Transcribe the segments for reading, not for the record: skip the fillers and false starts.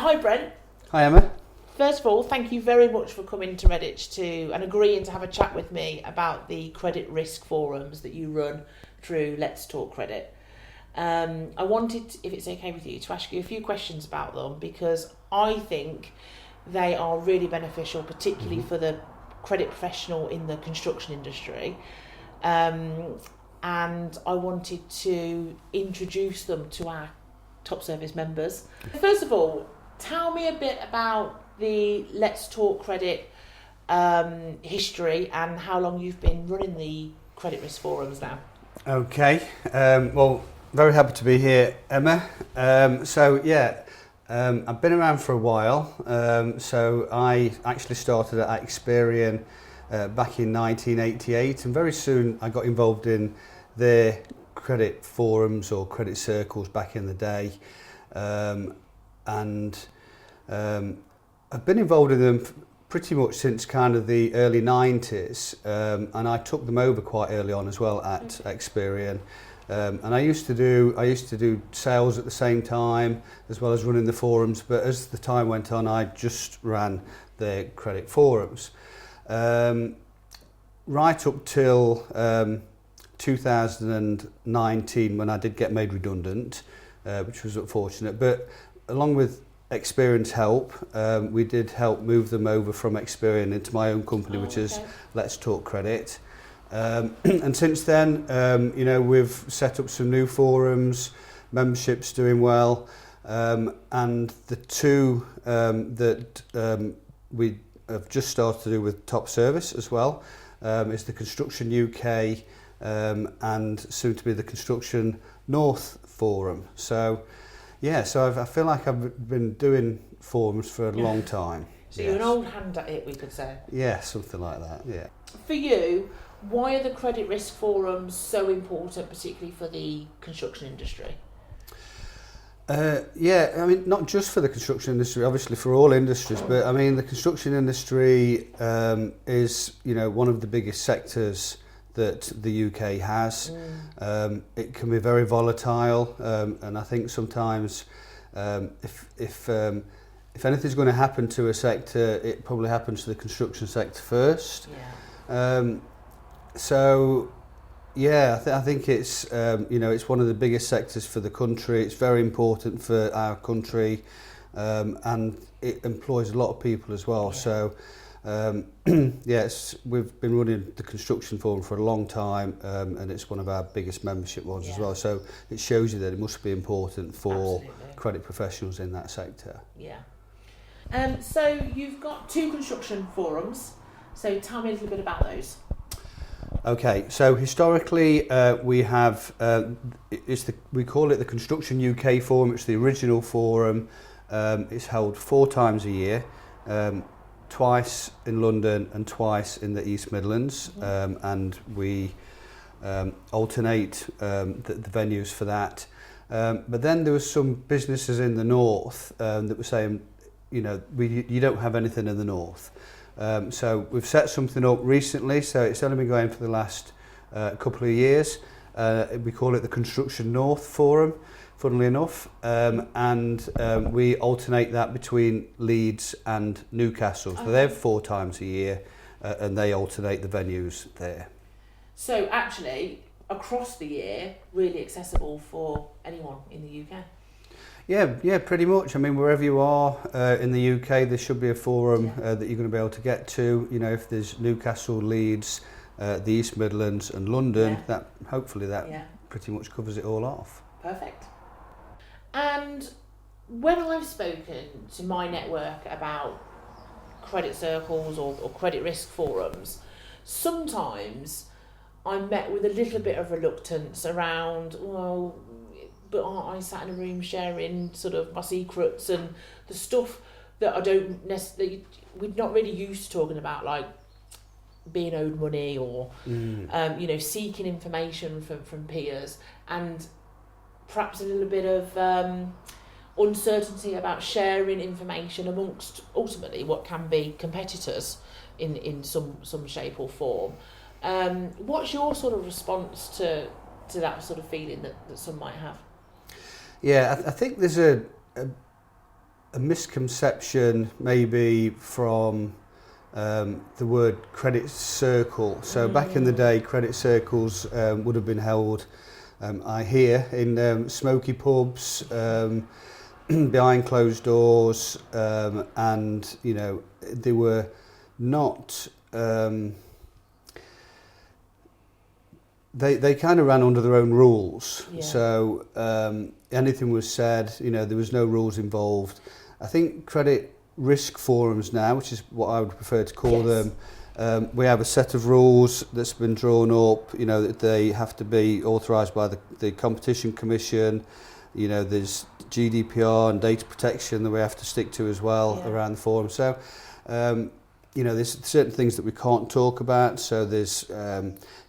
Hi Brent. Hi Emma. First of all, thank you very much for coming to Redditch and agreeing to have a chat with me about the credit risk forums that you run through Let's Talk Credit. I wanted, if it's okay with you, to ask you a few questions about them because I think they are really beneficial, particularly for the credit professional in the construction industry. And I wanted to introduce them to our top service members. First of all, tell me a bit about the Let's Talk Credit history and how long you've been running the credit risk forums now. Okay, well, very happy to be here, Emma. I've been around for a while. So I actually started at Experian back in 1988, and very soon I got involved in their credit forums or credit circles back in the day. I've been involved in them pretty much since kind of the early 90s, and I took them over quite early on as well at Experian. And I used to do sales at the same time as well as running the forums, but as the time went on I just ran the credit forums. Right up till 2019 when I did get made redundant, which was unfortunate, but along with Experian's help, we did help move them over from Experian into my own company, which is Let's Talk Credit. And since then, we've set up some new forums, membership's doing well, and the two that we have just started to do with top service as well is the Construction UK and soon to be the Construction North Forum. So I feel like I've been doing forums for a long time. So you're an old hand at it, we could say. Yeah, something like that, yeah. For you, why are the credit risk forums so important, particularly for the construction industry? Not just for the construction industry, obviously for all industries, but I mean the construction industry is, one of the biggest sectors that the UK has. It can be very volatile, and I think sometimes if anything's going to happen to a sector, it probably happens to the construction sector first. I think it's it's one of the biggest sectors for the country. It's very important for our country, and it employs a lot of people as well. So we've been running the construction forum for a long time, and it's one of our biggest membership ones as well. So it shows you that it must be important for credit professionals in that sector. So you've got two construction forums. So tell me a little bit about those. Okay, so historically we have we call it the Construction UK Forum. It's the original forum. It's held 4 times a year, twice in London and twice in the East Midlands, and we alternate the venues for that. But then there was some businesses in the north that were saying, you don't have anything in the north. So we've set something up recently, so it's only been going for the last couple of years. We call it the Construction North Forum, funnily enough, and we alternate that between Leeds and Newcastle. So they're 4 times a year, and they alternate the venues there. So actually, across the year, really accessible for anyone in the UK? Yeah, pretty much. I mean, wherever you are in the UK, there should be a forum that you're going to be able to get to. If there's Newcastle, Leeds, the East Midlands and London, hopefully that pretty much covers it all off. Perfect. And when I've spoken to my network about credit circles or credit risk forums, sometimes I'm met with a little bit of reluctance around, but aren't I sat in a room sharing sort of my secrets and the stuff that I don't necessarily, we're not really used to talking about, like being owed money or, seeking information from peers, and perhaps a little bit of uncertainty about sharing information amongst ultimately what can be competitors in some shape or form. What's your sort of response to that sort of feeling that some might have? Yeah, I think there's a a misconception maybe from the word credit circle. So back in the day, credit circles would have been held, I hear, in smoky pubs, behind closed doors, and you know they were not. They kind of ran under their own rules. Yeah. So anything was said, you know, there was no rules involved. I think credit risk forums now, which is what I would prefer to call Yes. them, we have a set of rules that's been drawn up, you know, that they have to be authorised by the Competition Commission. You know, there's GDPR and data protection that we have to stick to as well around the forum. So, you know, there's certain things that we can't talk about. So there's,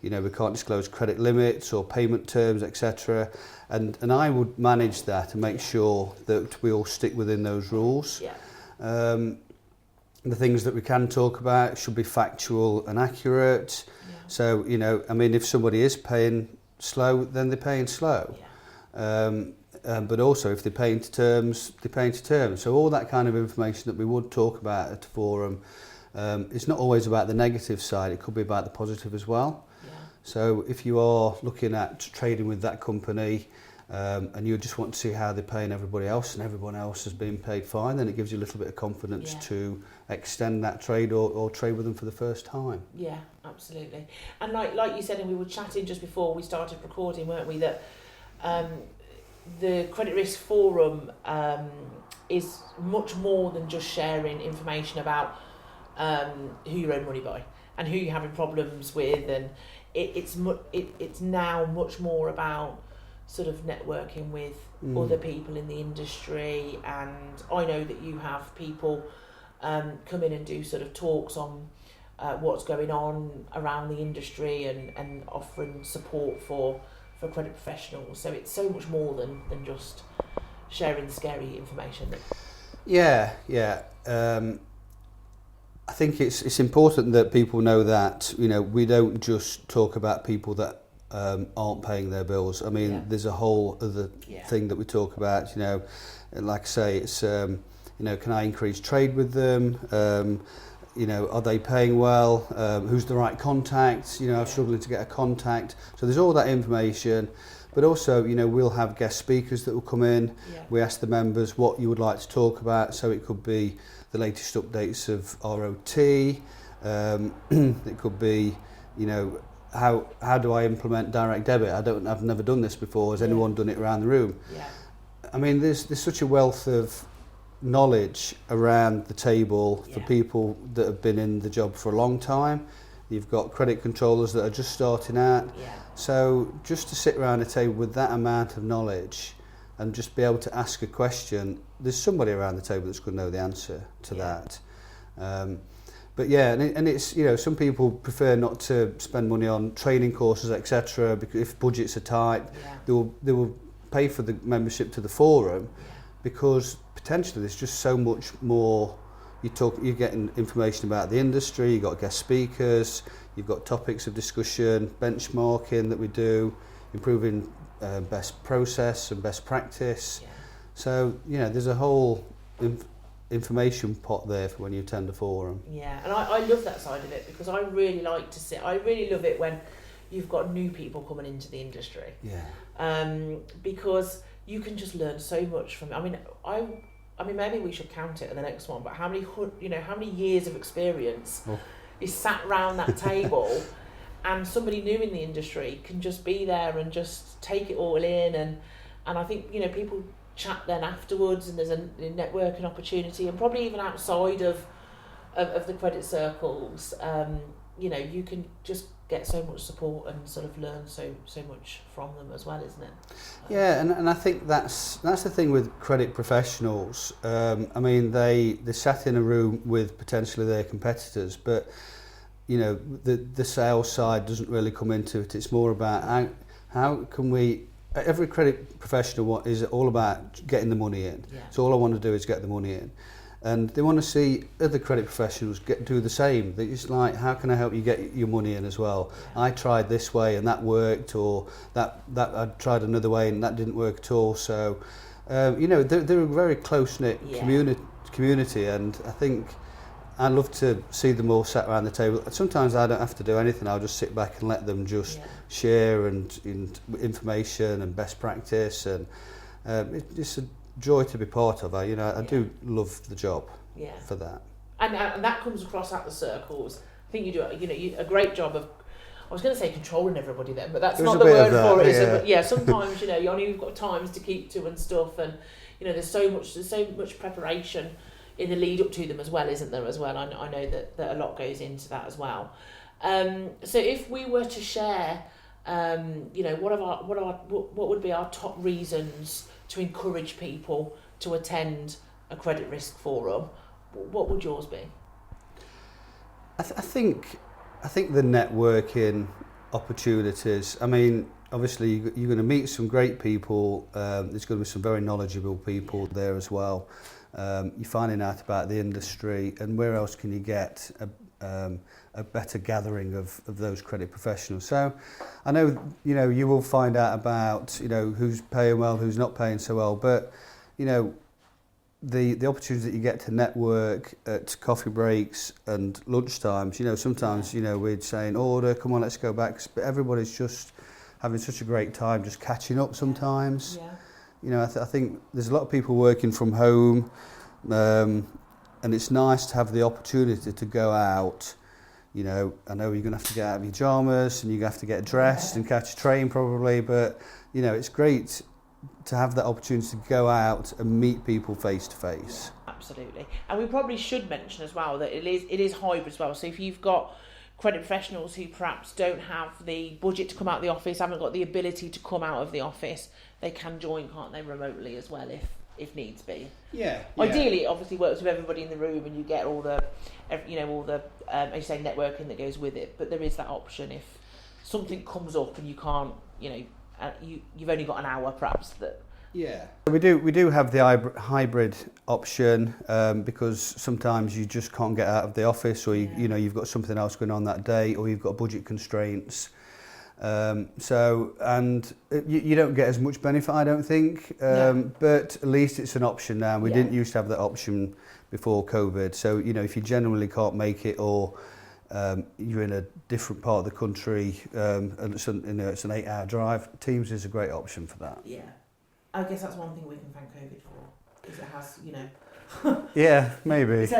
you know, we can't disclose credit limits or payment terms, etc. And I would manage that and make sure that we all stick within those rules. Yeah. The things that we can talk about should be factual and accurate. Yeah. So, you know, I mean, if somebody is paying slow, then they're paying slow. Yeah. But also, if they're paying to terms, they're paying to terms. So all that kind of information that we would talk about at a forum, it's not always about the negative side. It could be about the positive as well. Yeah. So if you are looking at trading with that company, and you just want to see how they're paying everybody else and everyone else has been paid fine, then it gives you a little bit of confidence to extend that trade or trade with them for the first time. Yeah, absolutely. And like you said, and we were chatting just before we started recording, weren't we, that the Credit Risk Forum is much more than just sharing information about who you owe money by and who you're having problems with, and it's now much more about sort of networking with other people in the industry. And I know that you have people come in and do sort of talks on what's going on around the industry and offering support for credit professionals. So it's so much more than just sharing scary information. Yeah. I think it's important that people know that, you know, we don't just talk about people that aren't paying their bills. I mean, there's a whole other thing that we talk about, you know, like I say, it's, you know, can I increase trade with them? You know, are they paying well? Who's the right contact? You know, I'm struggling to get a contact. So there's all that information, but also, you know, we'll have guest speakers that will come in. Yeah. We ask the members what you would like to talk about. So it could be the latest updates of ROT. It could be, you know, how do I implement direct debit? I've never done this before. Has anyone done it around the room? Yeah. I mean, there's such a wealth of knowledge around the table for people that have been in the job for a long time. You've got credit controllers that are just starting out. Yeah. So just to sit around a table with that amount of knowledge and just be able to ask a question, there's somebody around the table that's going to know the answer to that. But yeah, and it's, you know, some people prefer not to spend money on training courses, etc. Because if budgets are tight, they will pay for the membership to the forum, because potentially there's just so much more. You're getting information about the industry. You've got guest speakers. You've got topics of discussion, benchmarking that we do, improving best process and best practice. Yeah. So, you know, there's a whole information pot there for when you attend a forum. Yeah, and I love that side of it, because I really like to sit. I really love it when you've got new people coming into the industry. Yeah. Because you can just learn so much from it. I mean, maybe we should count it at the next one. But how many years of experience is sat round that table, and somebody new in the industry can just be there and just take it all in, and I think, you know, people chat then afterwards, and there's a networking opportunity, and probably even outside of the credit circles, you know, you can just get so much support and sort of learn so much from them as well, isn't it? Yeah, and I think that's the thing with credit professionals. I mean, they sat in a room with potentially their competitors, but you know, the sales side doesn't really come into it. It's more about how can we. Every credit professional is all about getting the money in. Yeah. So all I want to do is get the money in. And they want to see other credit professionals do the same. It's like, how can I help you get your money in as well? Yeah. I tried this way and that worked, or that I tried another way and that didn't work at all. So they're a very close-knit Yeah. community, and I think I love to see them all sat around the table. Sometimes I don't have to do anything, I'll just sit back and let them just share and information and best practice, and it's a joy to be part of. I do love the job for that. And that comes across at the circles. I think you do a great job of, I was going to say controlling everybody then, but that's not the word for it. But sometimes you've got times to keep to and stuff, and there's so much preparation in the lead up to them as well, isn't there? As well, I know that a lot goes into that as well. So if we were to share, what would be our top reasons to encourage people to attend a credit risk forum, what would yours be? I think the networking opportunities. I mean, obviously you're going to meet some great people. There's going to be some very knowledgeable people there as well. You're finding out about the industry, and where else can you get a better gathering of those credit professionals. So I know you will find out about who's paying well, who's not paying so well, but the opportunities that you get to network at coffee breaks and lunchtimes, sometimes we're saying order, come on, let's go back, but everybody's just having such a great time just catching up sometimes. I think there's a lot of people working from home, and it's nice to have the opportunity to go out. I know you're going to have to get out of your pyjamas and you're going to have to get dressed and catch a train probably, but it's great to have that opportunity to go out and meet people face to face. Absolutely. And we probably should mention as well that it is hybrid as well. So if you've got credit professionals who perhaps don't have the budget to come out of the office, haven't got the ability to come out of the office, they can join, can't they, remotely as well if needs be. Ideally, it obviously works with everybody in the room, and you get all the as you say, networking that goes with it. But there is that option if something comes up and you can't, you've only got an hour perhaps that. We do have the hybrid option because sometimes you just can't get out of the office, or you've got something else going on that day, or you've got budget constraints. And you don't get as much benefit, I don't think, but at least it's an option now. We didn't used to have that option before COVID. So, if you genuinely can't make it, or you're in a different part of the country, and it's an 8-hour drive, Teams is a great option for that. I guess that's one thing we can thank COVID for, because it has, Yeah, maybe.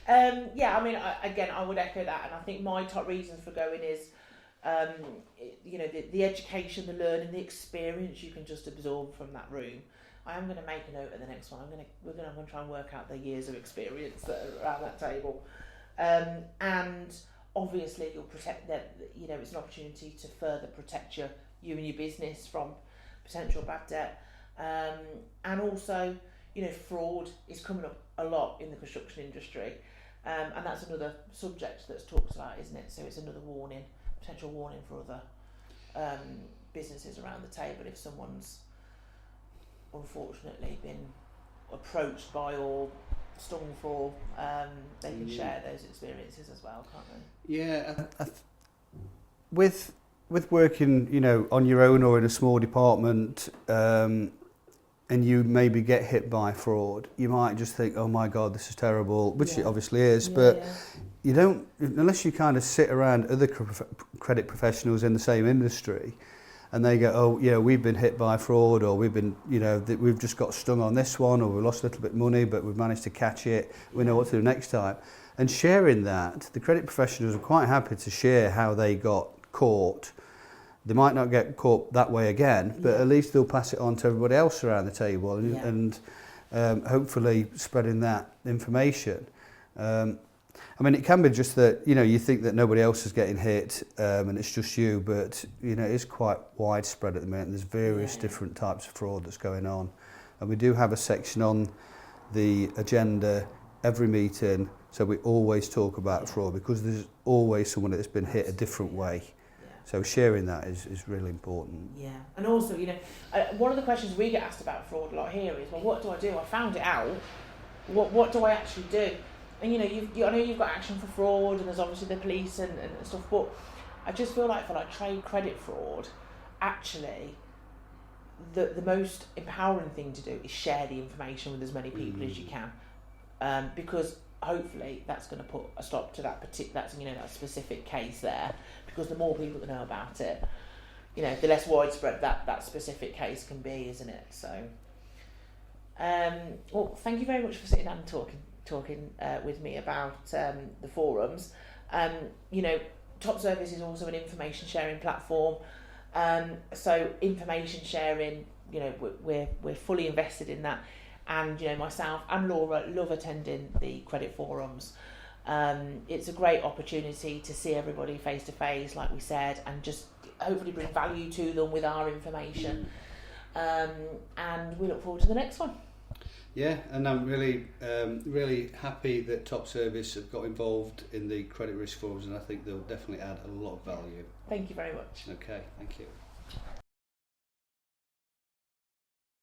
I mean, I would echo that, and I think my top reasons for going is, the education, the learning, the experience you can just absorb from that room. I am going to make a note of the next one. We're going to try and work out the years of experience that are around that table, and obviously you'll protect them. It's an opportunity to further protect you and your business from potential bad debt, and also fraud is coming up a lot in the construction industry. And that's another subject that's talked about, isn't it? So it's another potential warning for other businesses around the table if someone's unfortunately been approached by or stung for. They can share those experiences as well, can't they? Yeah, with working, on your own or in a small department, and you maybe get hit by fraud, you might just think, oh my God, this is terrible, which it obviously is, but you don't, unless you kind of sit around other credit professionals in the same industry, and they go, oh, we've been hit by fraud, or we've been, we've just got stung on this one, or we lost a little bit of money, but we've managed to catch it, we know what to do next time. And sharing that, the credit professionals are quite happy to share how they got caught. They might not get caught that way again, but at least they'll pass it on to everybody else around the table, and hopefully spreading that information. I mean, it can be just that, you think that nobody else is getting hit, and it's just you, but, it's quite widespread at the minute. There's various different types of fraud that's going on. And we do have a section on the agenda every meeting, so we always talk about fraud, because there's always someone that's been hit a different way. So sharing that is really important. Yeah, and also, one of the questions we get asked about fraud a lot here is, well, what do I do? I found it out. What do I actually do? And I know you've got action for fraud, and there's obviously the police and stuff, but I just feel like for trade credit fraud, actually, the most empowering thing to do is share the information with as many people as you can, because hopefully that's going to put a stop to that that specific case there. Because the more people that know about it, the less widespread that specific case can be, isn't it? So, well, thank you very much for sitting down and talking with me about the forums. Top Service is also an information sharing platform. So information sharing, we're fully invested in that, and myself and Laura love attending the credit forums. It's a great opportunity to see everybody face to face, like we said, and just hopefully bring value to them with our information. And we look forward to the next one. Yeah, and I'm really happy that Top Service have got involved in the credit risk forums, and I think they'll definitely add a lot of value. Thank you very much. Okay, thank you.